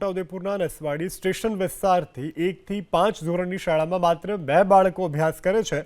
છોટાઉદેપુરના Naswadi station વિસ્તારથી 1 થી 5 ધોરણની શાળામાં માત્ર 2 બાળકો અભ્યાસ કરે છે,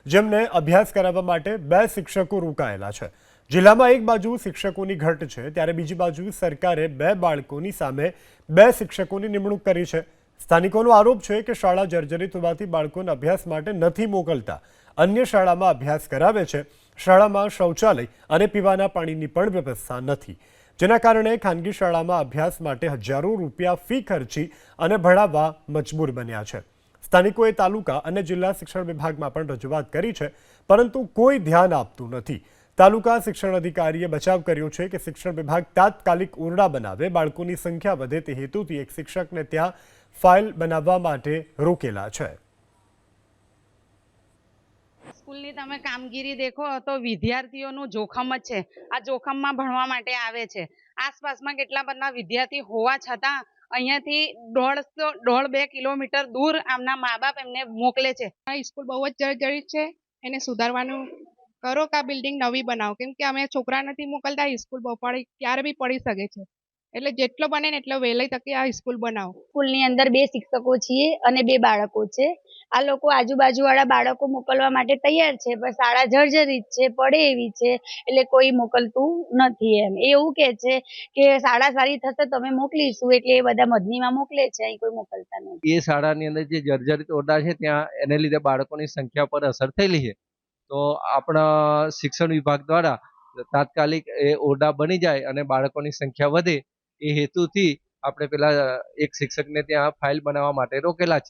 જેમને અભ્યાસ કરાવવા માટે 2 શિક્ષકો રોકાયેલા છે। જિલ્લામાં એક બાજુ શિક્ષકોની ઘટ છે, ત્યારે બીજી બાજુ સરકારે 2 બાળકોની સામે 2 શિક્ષકોની નિમણૂક કરી છે। સ્થાનિકોનો આરોપ છે કે શાળા જર્જરિત હોવાથી બાળકોને અભ્યાસ માટે નથી મોકલતા, અન્ય શાળામાં અભ્યાસ કરાવે છે। શાળામાં શૌચાલય અને પીવાના પાણીની પણ વ્યવસ્થા નથી, જેના કારણે ખાનગી શાળામાં અભ્યાસ માટે હજારો રૂપિયા ફી ખર્ચી અને ભણાવવા મજબૂર બન્યા છે। સ્થાનિકોએ તાલુકા અને જિલ્લા શિક્ષણ વિભાગમાં પણ રજૂઆત કરી છે, પરંતુ કોઈ ધ્યાન આપતું નથી। તાલુકા શિક્ષણ અધિકારીએ બચાવ કર્યો છે કે શિક્ષણ વિભાગ તાત્કાલિક ઓરડા બનાવે, બાળકોની સંખ્યા વધે તે હેતુથી એક શિક્ષકને ત્યાં ફાઇલ બનાવવા માટે રોકેલા છે। સ્કૂલની તમે કામગીરી દેખો તો વિદ્યાર્થીઓનું જોખમ જ છે। આ જોખમમાં ભણવા માટે આવે છે। આસપાસમાં કેટલા બધા વિદ્યાર્થી હોવા છતાં અહીંયાથી 1.5-2 કિલોમીટર દૂર આમના મા બાપ એમને મોકલે છે। આ સ્કૂલ બહુ જ જર્જરિત છે, એને સુધારવાનું કરો કે આ બિલ્ડિંગ નવી બનાવો, કેમ કે અમે છોકરા નથી મોકલતા। સ્કૂલ બપોરે ક્યારે બી પડી શકે છે, એટલે જેટલો બને ને એટલો વહેલી તકે આ સ્કૂલ બનાવો। સ્કૂલની અંદર 2 શિક્ષકો છીએ અને 2 બાળકો છે। આ લોકો આજુબાજુવાળા બાળકો મોકલવા માટે તૈયાર છે, પણ શાળા જર્જરિત છે, પડે એવી છે, એટલે કોઈ મોકલતું નથી। એમ એવું કે છે કે શાળા સારી થશે તો અમે મોકલીશું, એટલે એ બધા મદનીમાં મોકલે છે, અહીં કોઈ મોકલતા નથી। એ શાળાની અંદર જે જર્જરિત ઓરડા છે ત્યાં એને લીધે બાળકોની સંખ્યા પર અસર થયેલી છે, તો આપણા શિક્ષણ વિભાગ દ્વારા તાત્કાલિક એ ઓરડા બની જાય અને બાળકોની સંખ્યા વધે એ હેતુથી આપણે પેલા એક શિક્ષકને ત્યાં ફાઇલ બનાવવા માટે રોકેલા છે।